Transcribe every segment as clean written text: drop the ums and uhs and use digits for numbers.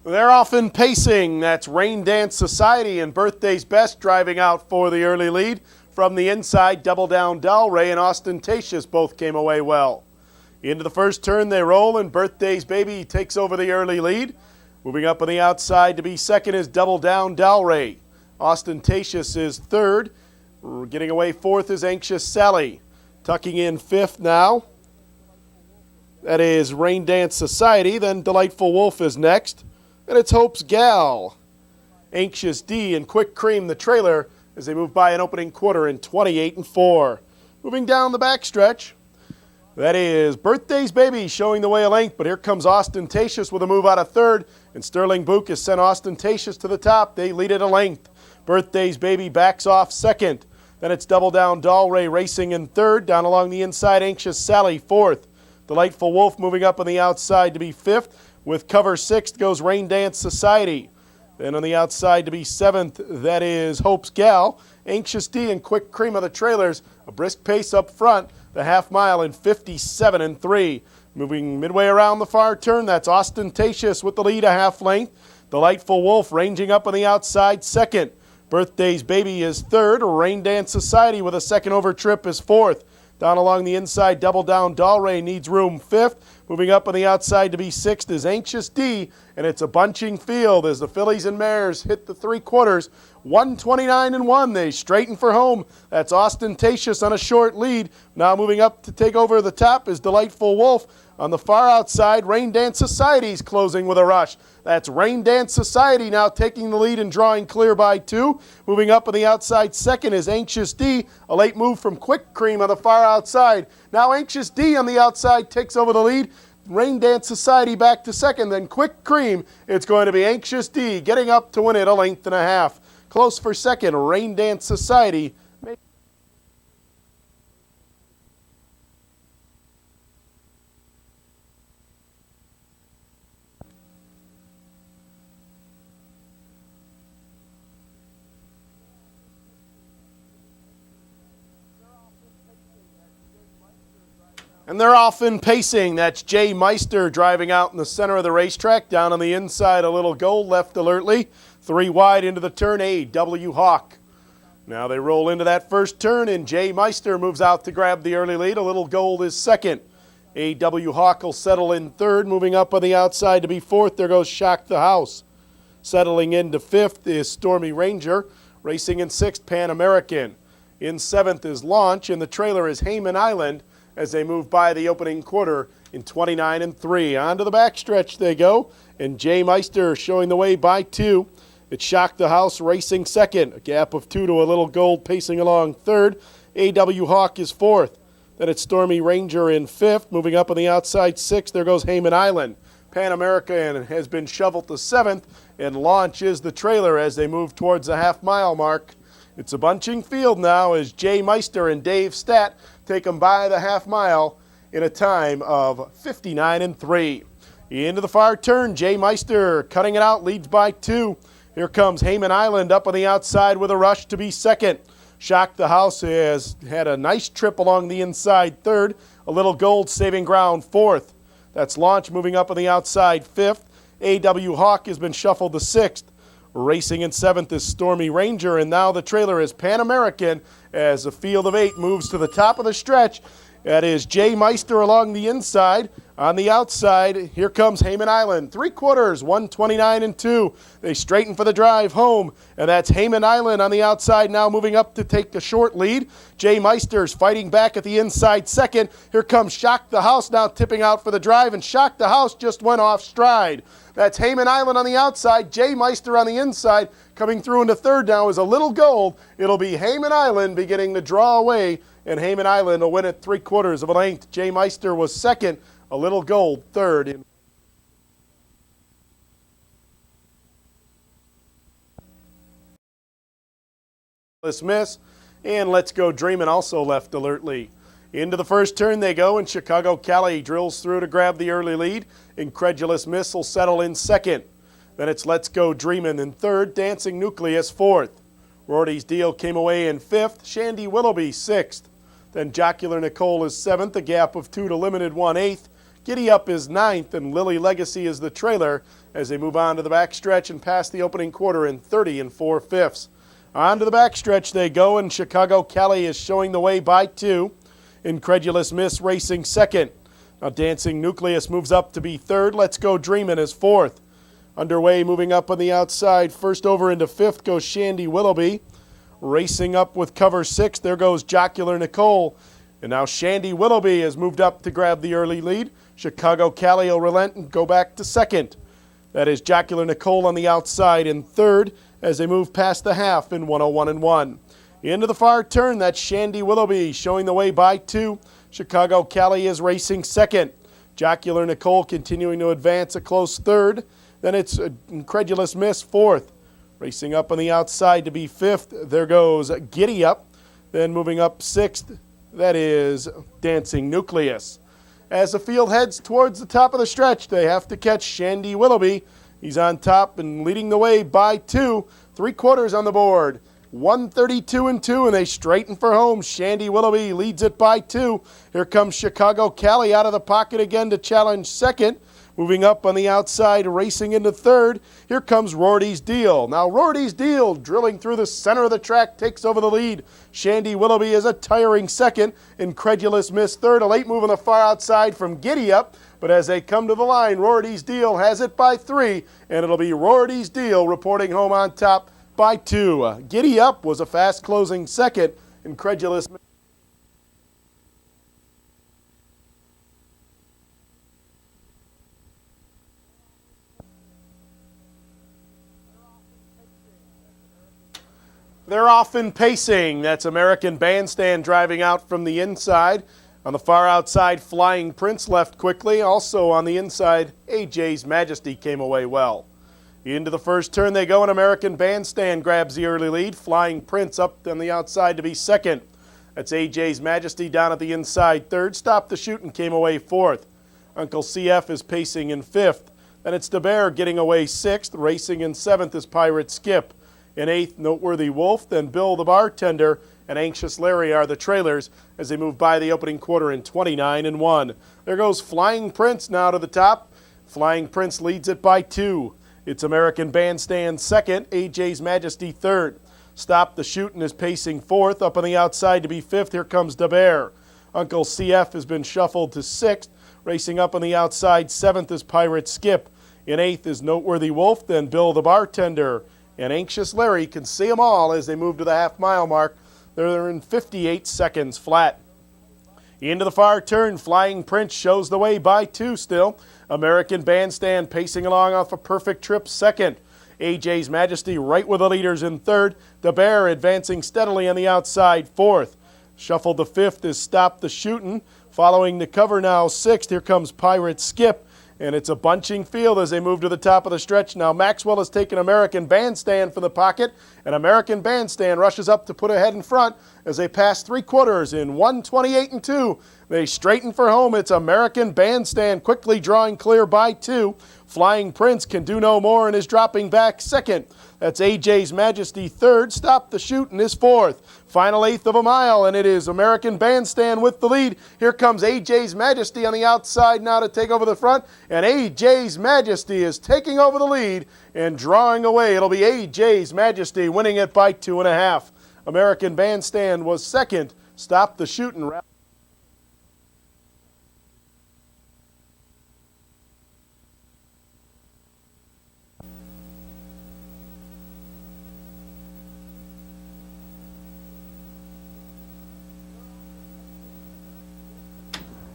They're often pacing. That's Rain Dance Society and Birthday's Best driving out for the early lead. From the inside, Double Down Dalray and Ostentatious both came away well. Into the first turn they roll, and Birthday's Baby takes over the early lead. Moving up on the outside to be second is Double Down Dalray. Ostentatious is third. Getting away fourth is Anxious Sally. Tucking in fifth now. That is Rain Dance Society. Then Delightful Wolf is next. And it's Hope's Gal. Anxious D and Quick Cream, the trailer, as they move by an opening quarter in 28-4. Moving down the backstretch, that is Birthday's Baby showing the way a length, but here comes Ostentatious with a move out of third, and Sterling Book has sent Ostentatious to the top. They lead it a length. Birthday's Baby backs off second. Then it's Double Down Dalray racing in third. Down along the inside, Anxious Sally fourth. Delightful Wolf moving up on the outside to be fifth. With cover sixth goes Rain Dance Society. Then on the outside to be seventh, that is Hope's Gal. Anxious D and Quick Cream of the trailers. A brisk pace up front. The half mile in 57-3. Moving midway around the far turn, that's Ostentatious with the lead a half length. Delightful Wolf ranging up on the outside second. Birthday's Baby is third. Rain Dance Society with a second over trip is fourth. Down along the inside, Double Down Dalray needs room fifth. Moving up on the outside to be sixth is Anxious D, and it's a bunching field as the fillies and mares hit the three quarters. 129-1, they straighten for home. That's Ostentatious on a short lead. Now moving up to take over the top is Delightful Wolf. On the far outside, Rain Dance Society's closing with a rush. That's Rain Dance Society now taking the lead and drawing clear by two. Moving up on the outside second is Anxious D. A late move from Quick Cream on the far outside. Now Anxious D on the outside takes over the lead. Rain Dance Society back to second, then Quick Cream. It's going to be Anxious D getting up to win it a length and a half. Close for second, Rain Dance Society. And they're often pacing. That's Jay Meister driving out in the center of the racetrack. Down on the inside, a little gold left alertly. Three wide into the turn, A.W. Hawk. Now they roll into that first turn, and Jay Meister moves out to grab the early lead. A little gold is second. A.W. Hawk will settle in third. Moving up on the outside to be fourth, there goes Shock the House. Settling into fifth is Stormy Ranger. Racing in sixth, Pan American. In seventh is Launch, and the trailer is Hayman Island, as they move by the opening quarter in 29-3. On to the backstretch they go, and Jay Meister showing the way by two. It's Shock the House racing second, a gap of two to a little gold pacing along third. A.W. Hawk is fourth. Then it's Stormy Ranger in fifth. Moving up on the outside sixth, there goes Hayman Island. Pan American has been shoveled to seventh, and Launch is the trailer as they move towards the half-mile mark. It's a bunching field now as Jay Meister and Dave Stat take them by the half mile in a time of 59-3. Into the far turn, Jay Meister cutting it out, leads by two. Here comes Hayman Island up on the outside with a rush to be second. Shock the House has had a nice trip along the inside third. A little gold saving ground fourth. That's Launch moving up on the outside fifth. A.W. Hawk has been shuffled to sixth. Racing in seventh is Stormy Ranger, and now the trailer is Pan American as the field of eight moves to the top of the stretch. That is Jay Meister along the inside. On the outside, here comes Hayman Island. Three quarters, 129-2. They straighten for the drive home, and that's Hayman Island on the outside now moving up to take a short lead. Jay Meister's fighting back at the inside second. Here comes Shock the House now tipping out for the drive, and Shock the House just went off stride. That's Hayman Island on the outside, Jay Meister on the inside. Coming through into third now is a little gold. It'll be Hayman Island beginning to draw away, and Hayman Island will win it 3/4 of a length. Jay Meister was second, a little gold third. Miss, and Let's Go Dreamin' also left alertly. Into the first turn they go, and Chicago Cali drills through to grab the early lead. Incredulous Miss will settle in second. Then it's Let's Go Dreamin' in third, Dancing Nucleus fourth. Rorty's Deal came away in fifth, Shandy Willoughby sixth. Then Jocular Nicole is seventh, a gap of two to Limited 1/8. Giddy Up is ninth, and Lily Legacy is the trailer as they move on to the backstretch and pass the opening quarter in 30 4/5. On to the backstretch they go, and Chicago Cali is showing the way by 2. Incredulous Miss racing second. Now Dancing Nucleus moves up to be third. Let's Go Dreamin' is fourth. Underway, moving up on the outside. First over into fifth goes Shandy Willoughby. Racing up with cover 6, there goes Jocular Nicole. And now Shandy Willoughby has moved up to grab the early lead. Chicago Cali will relent and go back to second. That is Jocular Nicole on the outside in third as they move past the half in 101-1. Into the far turn, that's Shandy Willoughby showing the way by 2. Chicago Cali is racing second. Jocular Nicole continuing to advance a close third. Then it's Incredulous Miss fourth. Racing up on the outside to be fifth, there goes Giddy Up. Then moving up sixth, that is Dancing Nucleus. As the field heads towards the top of the stretch, they have to catch Shandy Willoughby. He's on top and leading the way by 2. 3/4 on the board. 132-2, and they straighten for home. Shandy Willoughby leads it by 2. Here comes Chicago Cali out of the pocket again to challenge second. Moving up on the outside, racing into third. Here comes Rorty's Deal. Now Rorty's Deal, drilling through the center of the track, takes over the lead. Shandy Willoughby is a tiring second. Incredulous Miss third. A late move on the far outside from Giddy Up. But as they come to the line, Rorty's Deal has it by 3, and it'll be Rorty's Deal reporting home on top by 2. Giddy Up was a fast closing second. Incredulous. They're off in pacing. That's American Bandstand driving out from the inside. On the far outside, Flying Prince left quickly. Also on the inside, AJ's Majesty came away well. Into the first turn they go, and American Bandstand grabs the early lead. Flying Prince up on the outside to be second. That's AJ's Majesty down at the inside third. Stopped the Shoot and came away fourth. Uncle CF is pacing in fifth. Then it's DeBear getting away sixth. Racing in seventh is Pirate Skip. In eighth, Noteworthy Wolf. Then Bill the Bartender and Anxious Larry are the trailers as they move by the opening quarter in 29-1. There goes Flying Prince now to the top. Flying Prince leads it by 2. It's American Bandstand second, AJ's Majesty third. Stop the Shootin' is pacing fourth. Up on the outside to be fifth, here comes DeBear. Uncle CF has been shuffled to sixth. Racing up on the outside, seventh is Pirate Skip. In eighth is Noteworthy Wolf, then Bill the Bartender. And Anxious Larry can see them all as they move to the half-mile mark. They're in 58 seconds flat. Into the far turn, Flying Prince shows the way by 2 still. American Bandstand pacing along off a perfect trip second. AJ's Majesty right with the leaders in third. DeBear advancing steadily on the outside fourth. Shuffled to fifth is Stop the Shootin'. Following the cover now sixth, here comes Pirate Skip. And it's a bunching field as they move to the top of the stretch. Now Maxwell has taken American Bandstand from the pocket, and American Bandstand rushes up to put ahead in front as they pass 3/4 in 128-2. They straighten for home. It's American Bandstand quickly drawing clear by 2. Flying Prince can do no more and is dropping back second. That's AJ's Majesty third. Stop the Shootin' is fourth. Final eighth of a mile, and it is American Bandstand with the lead. Here comes AJ's Majesty on the outside now to take over the front, and AJ's Majesty is taking over the lead and drawing away. It'll be AJ's Majesty winning it by 2.5. American Bandstand was second. Stop the Shootin'.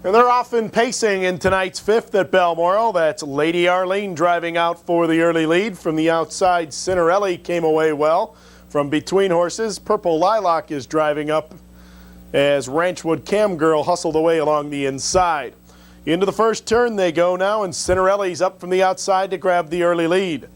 And they're off in pacing in tonight's fifth at Balmoral. That's Lady Arlene driving out for the early lead. From the outside, Cinderelli came away well. From between horses, Purple Lilac is driving up as Ranchwood Camgirl hustled away along the inside. Into the first turn they go now, and Cinderelli's up from the outside to grab the early lead.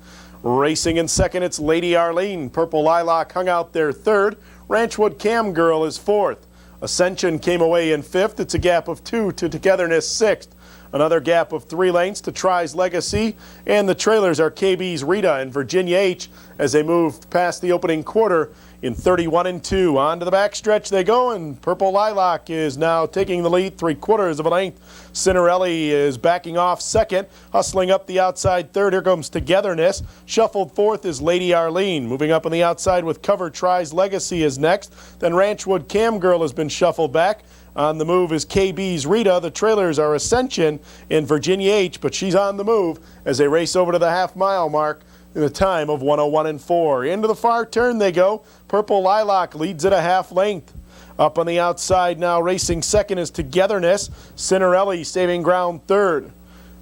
Racing in second, it's Lady Arlene. Purple Lilac hung out there third. Ranchwood Camgirl is fourth. Ascension came away in fifth. It's a gap of 2 to Togetherness sixth. Another gap of 3 lengths to Try's Legacy, and the trailers are KB's Rita and Virginia H as they move past the opening quarter in 31-2. On to the backstretch they go, and Purple Lilac is now taking the lead 3/4 of a length. Cinderelli is backing off second, hustling up the outside third. Here comes Togetherness. Shuffled fourth is Lady Arlene. Moving up on the outside with cover, Try's Legacy is next. Then Ranchwood Cam Girl has been shuffled back. On the move is KB's Rita. The trailers are Ascension and Virginia H, but she's on the move as they race over to the half-mile mark in a time of 1:01.4. Into the far turn they go. Purple Lilac leads at a half length. Up on the outside now, racing second is Togetherness. Cinderelli saving ground third.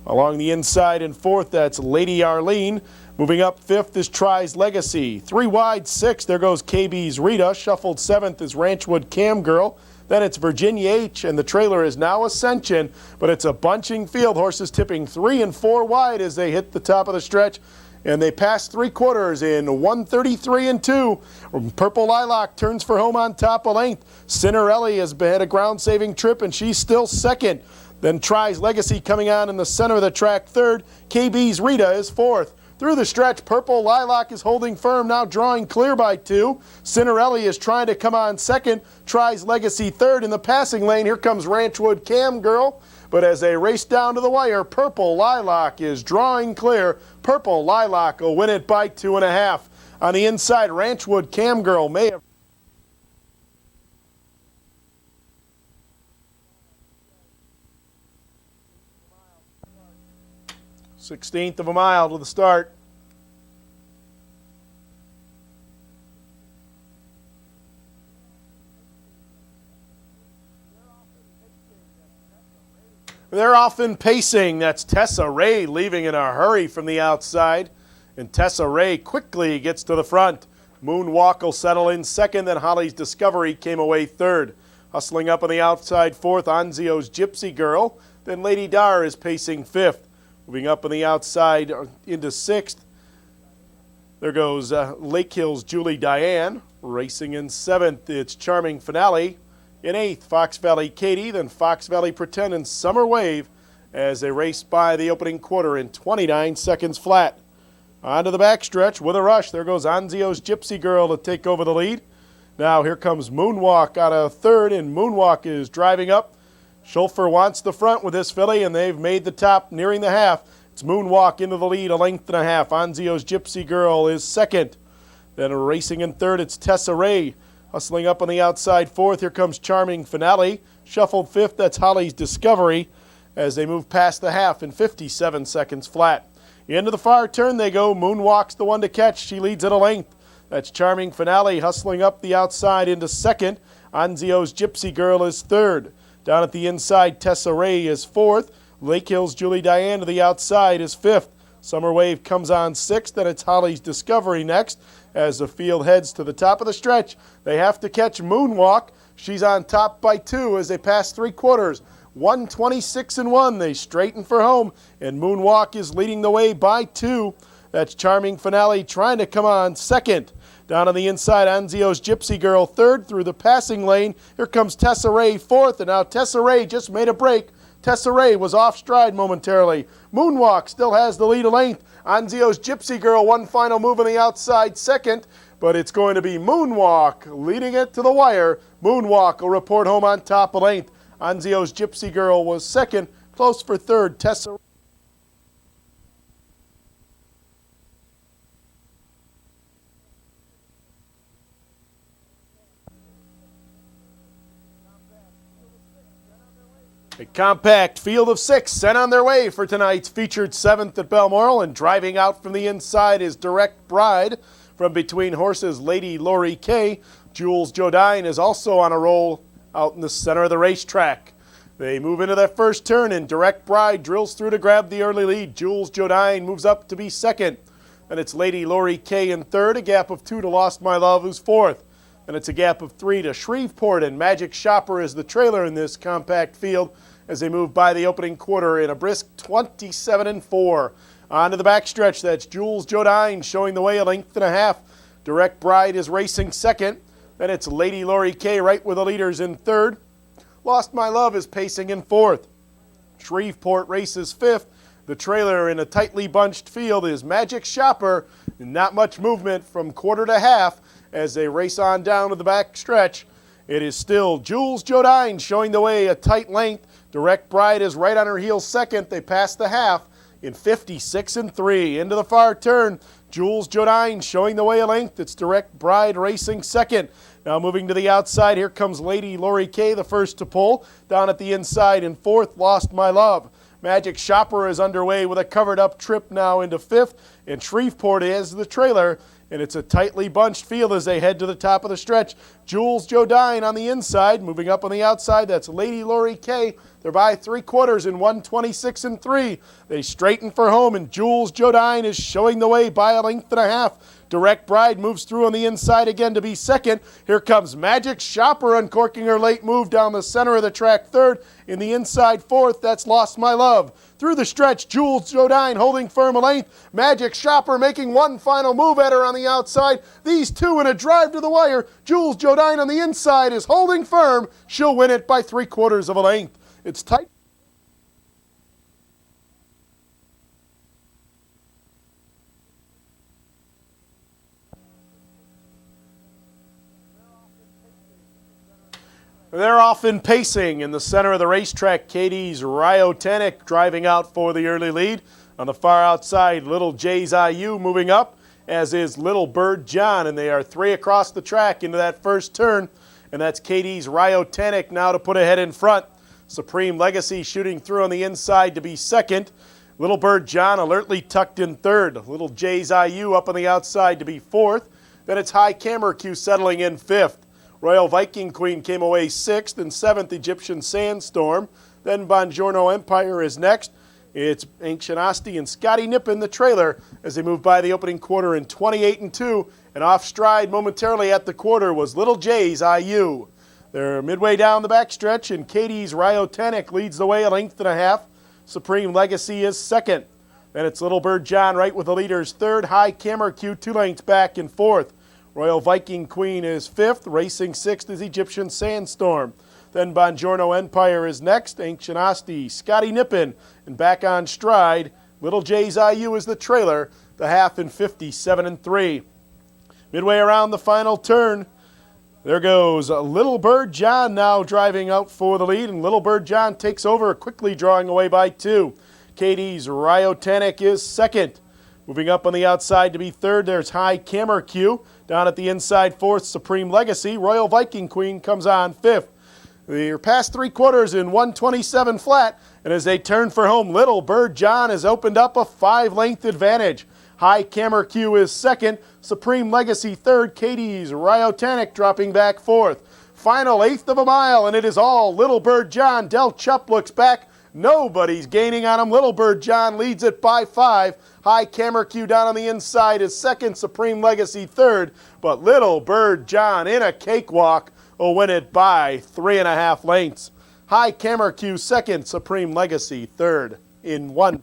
Along the inside in fourth, that's Lady Arlene. Moving up fifth is Try's Legacy. 3 wide, 6. There goes KB's Rita. Shuffled seventh is Ranchwood Cam Girl. Then it's Virginia H, and the trailer is now Ascension, but it's a bunching field. Horses tipping 3 and 4 wide as they hit the top of the stretch, and they pass 3/4 in 1:33.2. Purple Lilac turns for home on top of length. Cinderelli has had a ground-saving trip, and she's still second. Then Try's Legacy coming on in the center of the track third. KB's Rita is fourth. Through the stretch, Purple Lilac is holding firm, now drawing clear by 2. Cinderelli is trying to come on second. Try's Legacy third. In the passing lane, here comes Ranchwood Cam Girl. But as they race down to the wire, Purple Lilac is drawing clear. Purple Lilac will win it by 2.5. On the inside, Ranchwood Cam Girl may have 1/16 of a mile to the start. They're often pacing. That's Tessa Ray leaving in a hurry from the outside. And Tessa Ray quickly gets to the front. Moonwalk will settle in second, then Holly's Discovery came away third. Hustling up on the outside fourth, Anzio's Gypsy Girl. Then Lady Dar is pacing fifth. Moving up on the outside into sixth, there goes Lake Hill's Julie Diane. Racing in seventh, it's Charming Finale. In eighth, Fox Valley Katie, then Fox Valley Pretend and Summer Wave as they race by the opening quarter in 29 seconds flat. On to the backstretch with a rush. There goes Anzio's Gypsy Girl to take over the lead. Now here comes Moonwalk out of third, and Moonwalk is driving up. Schulfer wants the front with this filly, and they've made the top nearing the half. It's Moonwalk into the lead, 1.5 lengths. Anzio's Gypsy Girl is second. Then racing in third, it's Tessa Ray. Hustling up on the outside fourth, here comes Charming Finale. Shuffled fifth, that's Holly's Discovery as they move past the half in 57 seconds flat. Into the far turn they go. Moonwalk's the one to catch. She leads at a length. That's Charming Finale hustling up the outside into second. Anzio's Gypsy Girl is third. Down at the inside, Tessa Ray is fourth. Lake Hill's Julie Diane to the outside is fifth. Summer Wave comes on sixth, and it's Holly's Discovery next. As the field heads to the top of the stretch, they have to catch Moonwalk. She's on top by 2 as they pass 3/4. 1:26.1. They straighten for home, and Moonwalk is leading the way by 2. That's Charming Finale trying to come on second. Down on the inside, Anzio's Gypsy Girl third through the passing lane. Here comes Tessa Ray fourth, and now Tessa Ray just made a break. Tessa Ray was off stride momentarily. Moonwalk still has the lead a length. Anzio's Gypsy Girl, one final move on the outside second, but it's going to be Moonwalk leading it to the wire. Moonwalk will report home on top a length. Anzio's Gypsy Girl was second, close for third. Tessa A compact field of 6 sent on their way for tonight's featured 7th at Balmoral, and driving out from the inside is Direct Bride. From between horses, Lady Lori K. Jules Jodine is also on a roll out in the center of the racetrack. They move into that first turn, and Direct Bride drills through to grab the early lead. Jules Jodine moves up to be second. Then it's Lady Lori K in third, a gap of 2 to Lost My Love, who's fourth. And it's a gap of 3 to Shreveport, and Magic Shopper is the trailer in this compact field as they move by the opening quarter in a brisk 27-4. On to the backstretch, that's Jules Jodine showing the way, 1.5 lengths. Direct Bride is racing second. Then it's Lady Lori K right with the leaders in third. Lost My Love is pacing in fourth. Shreveport races fifth. The trailer in a tightly bunched field is Magic Shopper. Not much movement from quarter to half as they race on down to the back stretch. It is still Jules Jodine showing the way a tight length. Direct Bride is right on her heels second. They pass the half in 56-3. Into the far turn, Jules Jodine showing the way a length. It's Direct Bride racing second. Now moving to the outside, here comes Lady Lori Kay, the first to pull. Down at the inside in fourth, Lost My Love. Magic Shopper is underway with a covered-up trip now into fifth, and Shreveport is the trailer, and it's a tightly bunched field as they head to the top of the stretch. Jules Jodine on the inside, moving up on the outside, that's Lady Lori Kay. They're by 3/4 in 1:26-3. They straighten for home, and Jules Jodine is showing the way by a length and a half. Direct Bride moves through on the inside again to be second. Here comes Magic Shopper uncorking her late move down the center of the track third. In the inside fourth, that's Lost My Love. Through the stretch, Jules Jodine holding firm a length. Magic Shopper making one final move at her on the outside. These two in a drive to the wire. Jules Jodine on the inside is holding firm. She'll win it by 3/4 of a length. It's tight. They're off in pacing in the center of the racetrack. Katie's Ryotanic driving out for the early lead. On the far outside, Little Jay's IU moving up, as is Little Bird John, and they are 3 across the track into that first turn. And that's Katie's Ryotanic now to put ahead in front. Supreme Legacy shooting through on the inside to be second. Little Bird John alertly tucked in third. Little Jay's IU up on the outside to be fourth. Then it's High Camera Q settling in fifth. Royal Viking Queen came away sixth, and seventh Egyptian Sandstorm. Then Buongiorno Empire is next. It's Ancient Asti and Scotty Nippon, the trailer, as they move by the opening quarter in 28-2. And off stride momentarily at the quarter was Little Jay's IU. They're midway down the backstretch, and Katie's Ryotanic leads the way a length and a half. Supreme Legacy is second. Then it's Little Bird John right with the leaders third. High Camera Q 2 lengths back in fourth. Royal Viking Queen is fifth. Racing sixth is Egyptian Sandstorm. Then Buongiorno Empire is next. Ancient Asti, Scotty Nippon, and back on stride, Little Jay's IU is the trailer, the half in 57-3. Midway around the final turn, there goes Little Bird John now driving out for the lead, and Little Bird John takes over, quickly drawing away by 2. Katie's Ryotanic is second. Moving up on the outside to be third, there's High Camera Q. Down at the inside, fourth, Supreme Legacy. Royal Viking Queen comes on fifth. They're past 3/4 in 1:27 flat, and as they turn for home, Little Bird John has opened up a 5-length advantage. High Camera Q is second, Supreme Legacy third, Katie's Ryotanic dropping back fourth. Final eighth of a mile, and it is all Little Bird John. Del Chupp looks back. Nobody's gaining on him. Little Bird John leads it by 5. High Camera Q down on the inside is second, Supreme Legacy third, but Little Bird John in a cakewalk will win it by 3.5 lengths. High Camera Q second, Supreme Legacy third in 1.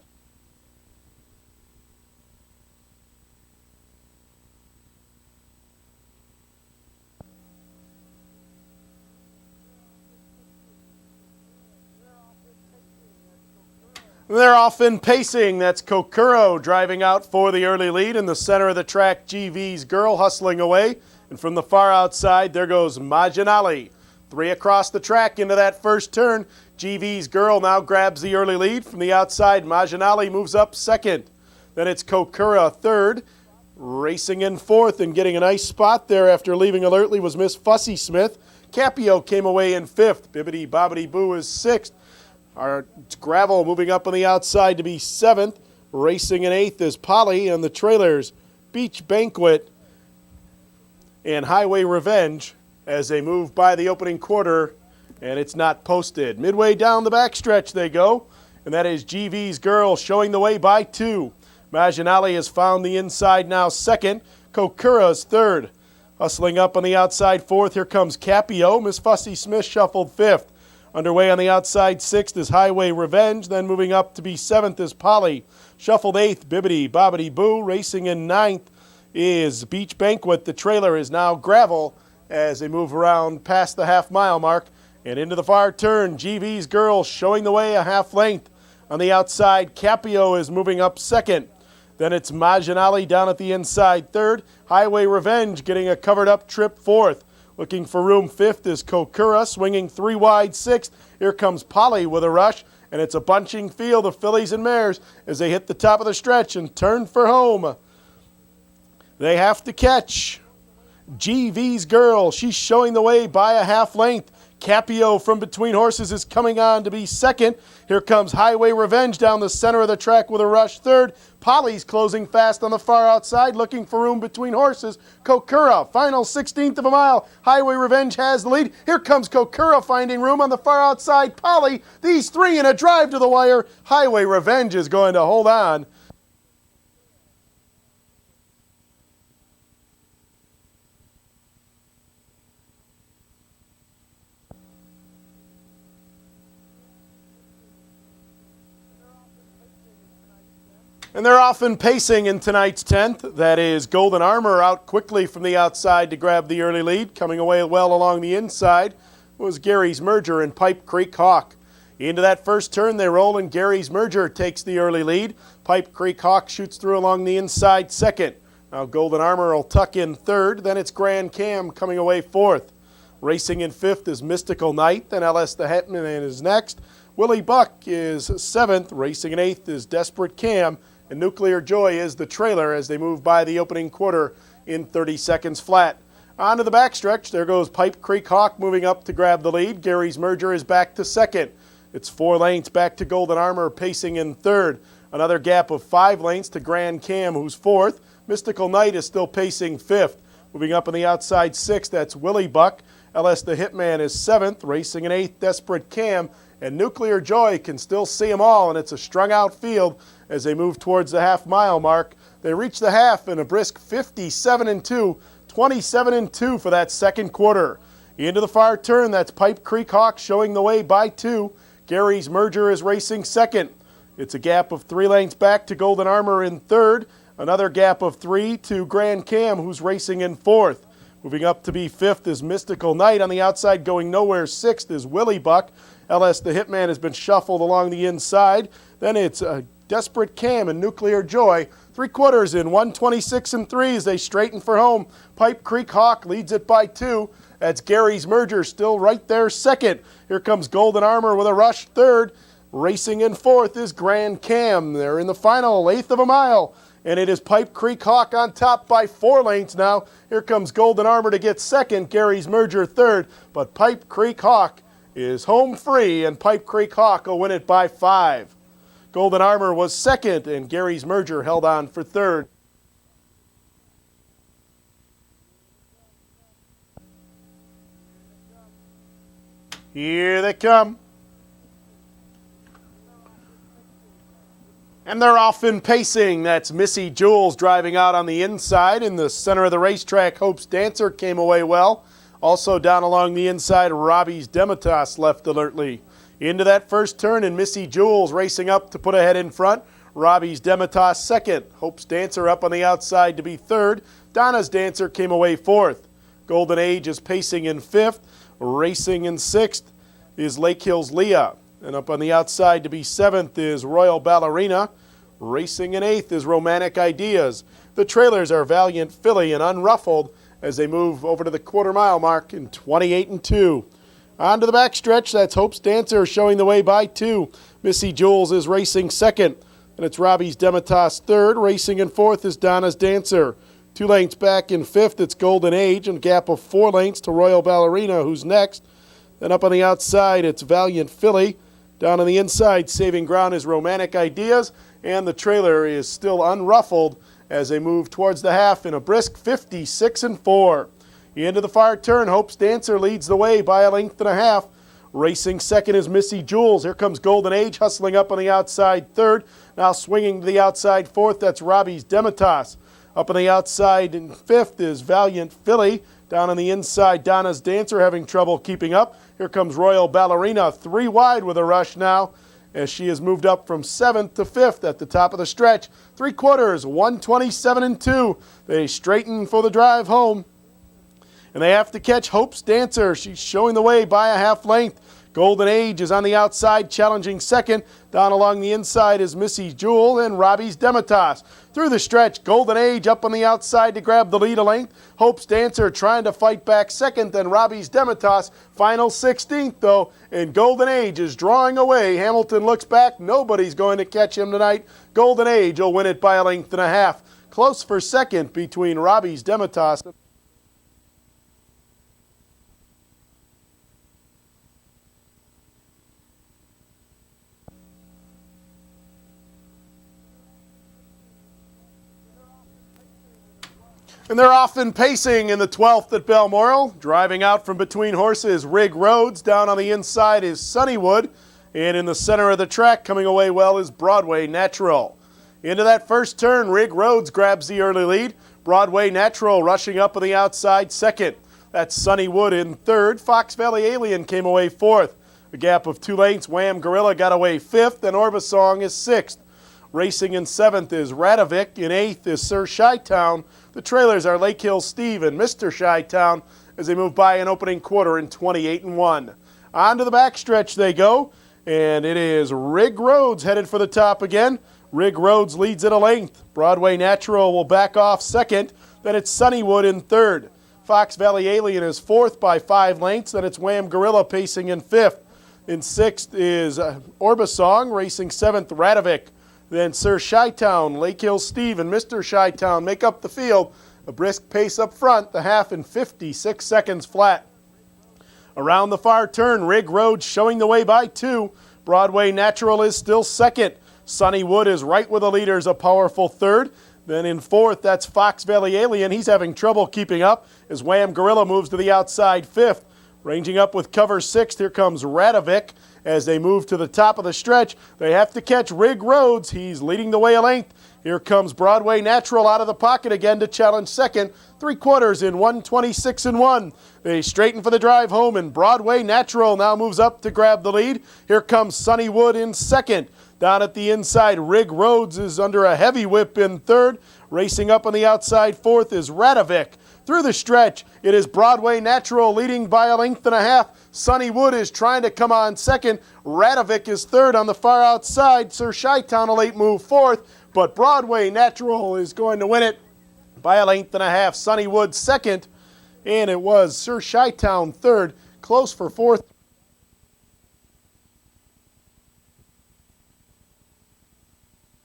They're off in pacing. That's Kokuro driving out for the early lead. In the center of the track, GV's Girl hustling away. And from the far outside, there goes Majanali. 3 across the track into that first turn. GV's Girl now grabs the early lead. From the outside, Majanali moves up second. Then it's Kokura third. Racing in fourth and getting a nice spot there after leaving alertly was Miss Fussy Smith. Capio came away in fifth. Bibbidi Bobbidi Boo is sixth. Our Gravel moving up on the outside to be seventh. Racing in eighth is Polly, and the trailers Beach Banquet and Highway Revenge as they move by the opening quarter, and it's not posted. Midway down the backstretch they go, and that is GV's Girl showing the way by 2. Majanali has found the inside now second. Kokura's third. Hustling up on the outside fourth, here comes Capio. Miss Fussy Smith shuffled fifth. Underway on the outside sixth is Highway Revenge. Then moving up to be seventh is Polly. Shuffled eighth, Bibbidi Bobbidi Boo. Racing in ninth is Beach Banquet. The trailer is now Gravel as they move around past the half-mile mark. And into the far turn, GV's Girl showing the way a half length. On the outside, Capio is moving up second. Then it's Majanali down at the inside third. Highway Revenge getting a covered up trip fourth. Looking for room fifth is Kokura, swinging 3 wide sixth. Here comes Polly with a rush, and it's a bunching field of fillies and mares as they hit the top of the stretch and turn for home. They have to catch GV's Girl. She's showing the way by a half length. Capio from between horses is coming on to be second. Here comes Highway Revenge down the center of the track with a rush third. Polly's closing fast on the far outside, looking for room between horses. Kokura, final 16th of a mile. Highway Revenge has the lead. Here comes Kokura finding room on the far outside. Polly, these three in a drive to the wire. Highway Revenge is going to hold on. And they're often pacing in tonight's 10th. That is Golden Armor out quickly from the outside to grab the early lead. Coming away well along the inside was Gary's Merger and Pipe Creek Hawk. Into that first turn they roll, and Gary's Merger takes the early lead. Pipe Creek Hawk shoots through along the inside second. Now Golden Armor will tuck in third. Then it's Grand Cam coming away fourth. Racing in fifth is Mystical Night. Then LS the Hetman is next. Willie Buck is seventh. Racing in eighth is Desperate Cam. And Nuclear Joy is the trailer as they move by the opening quarter in 30 seconds flat. On to the backstretch, there goes Pipe Creek Hawk moving up to grab the lead. Gary's Merger is back to second. It's 4 lanes back to Golden Armor pacing in third. Another gap of 5 lanes to Grand Cam, who's fourth. Mystical Night is still pacing fifth. Moving up on the outside sixth, that's Willie Buck. LS the Hitman is seventh. Racing in eighth, Desperate Cam. And Nuclear Joy can still see them all, and it's a strung out field as they move towards the half-mile mark. They reach the half in a brisk 57-2, 27-2 for that second quarter. Into the far turn, that's Pipe Creek Hawk showing the way by 2. Gary's Merger is racing second. It's a gap of 3 lengths back to Golden Armor in third. Another gap of 3 to Grand Cam, who's racing in fourth. Moving up to be fifth is Mystical Night. On the outside, going nowhere, sixth is Willie Buck. LS the Hitman has been shuffled along the inside. Then it's Desperate Cam and Nuclear Joy. 3 quarters in, 126-3 as they straighten for home. Pipe Creek Hawk leads it by 2. That's Gary's Merger still right there second. Here comes Golden Armor with a rush third. Racing in fourth is Grand Cam. They're in the final eighth of a mile. And it is Pipe Creek Hawk on top by 4 lengths now. Here comes Golden Armor to get second. Gary's Merger third. But Pipe Creek Hawk is home free, and Pipe Creek Hawk will win it by 5. Golden Armor was second, and Gary's Merger held on for third. Here they come. And they're often pacing. That's Missy Jules driving out on the inside. In the center of the racetrack, Hope's Dancer came away well. Also down along the inside, Robbie's Demitas left alertly. Into that first turn, and Missy Jules racing up to put ahead in front. Robbie's Demitas second. Hope's Dancer up on the outside to be third. Donna's Dancer came away fourth. Golden Age is pacing in fifth. Racing in sixth is Lake Hills Leah. And up on the outside to be seventh is Royal Ballerina. Racing in eighth is Romantic Ideas. The trailers are Valiant Filly and Unruffled as they move over to the quarter-mile mark in 28-2. On to the backstretch, that's Hope's Dancer showing the way by 2. Missy Jules is racing second, and it's Robbie's Demitas third. Racing in fourth is Donna's Dancer. 2 lengths back in fifth, it's Golden Age, and a gap of 4 lengths to Royal Ballerina, who's next. Then up on the outside, it's Valiant Filly. Down on the inside, saving ground is Romantic Ideas, and the trailer is still Unruffled as they move towards the half in a brisk 56-4. Into the far turn, Hope's Dancer leads the way by a length and a half. Racing second is Missy Jules. Here comes Golden Age hustling up on the outside third. Now swinging to the outside fourth, that's Robbie's Demitas. Up on the outside in fifth is Valiant Filly. Down on the inside, Donna's Dancer having trouble keeping up. Here comes Royal Ballerina, 3 wide with a rush now, as she has moved up from 7th to 5th at the top of the stretch. 3 quarters, 127-2. They straighten for the drive home. And they have to catch Hope's Dancer. She's showing the way by a half length. Golden Age is on the outside, challenging second. Down along the inside is Missy Jewel and Robbie's Demitas. Through the stretch, Golden Age up on the outside to grab the lead a length. Hope's Dancer trying to fight back second, then Robbie's Demitas. Final 16th, though, and Golden Age is drawing away. Hamilton looks back. Nobody's going to catch him tonight. Golden Age will win it by a length and a half. Close for second between Robbie's Demitas. And they're off and pacing in the 12th at Balmoral. Driving out from between horses, Rig Rhodes. Down on the inside is Sunnywood. And in the center of the track, coming away well, is Broadway Natural. Into that first turn, Rig Rhodes grabs the early lead. Broadway Natural rushing up on the outside second. That's Sunnywood in third. Fox Valley Alien came away fourth. A gap of 2 lengths, Wham Gorilla got away fifth, and Orbasong is sixth. Racing in seventh is Radovic. In eighth is Sir Chi-Town. The trailers are Lake Hill Steve and Mr. Chi-Town as they move by an opening quarter in 28-1. On to the backstretch they go, and it is Rig Rhodes headed for the top again. Rig Rhodes leads at a length. Broadway Natural will back off second. Then it's Sunnywood in third. Fox Valley Alien is fourth by 5 lengths. Then it's Wham Gorilla pacing in fifth. In sixth is Orbasong. Racing seventh, Radovic. Then Sir Chi-Town, Lake Hill Steve, and Mr. Chi-Town make up the field. A brisk pace up front, the half in 56 seconds flat. Around the far turn, Rig Rhodes showing the way by 2. Broadway Natural is still second. Sunnywood is right with the leaders, a powerful third. Then in fourth, that's Fox Valley Alien. He's having trouble keeping up as Wham Gorilla moves to the outside fifth. Ranging up with cover sixth, here comes Radovic. As they move to the top of the stretch, they have to catch Rig Rhodes. He's leading the way a length. Here comes Broadway Natural out of the pocket again to challenge second. 3/4 in 1:26-1. They straighten for the drive home, and Broadway Natural now moves up to grab the lead. Here comes Sunnywood in second. Down at the inside, Rig Rhodes is under a heavy whip in third. Racing up on the outside fourth is Radovic. Through the stretch, it is Broadway Natural leading by a length and a half. Sunnywood is trying to come on second. Radovic is third on the far outside. Sir Chi-Town a late move fourth, but Broadway Natural is going to win it by a length and a half. Sunnywood second, and it was Sir Chi-Town third. Close for fourth.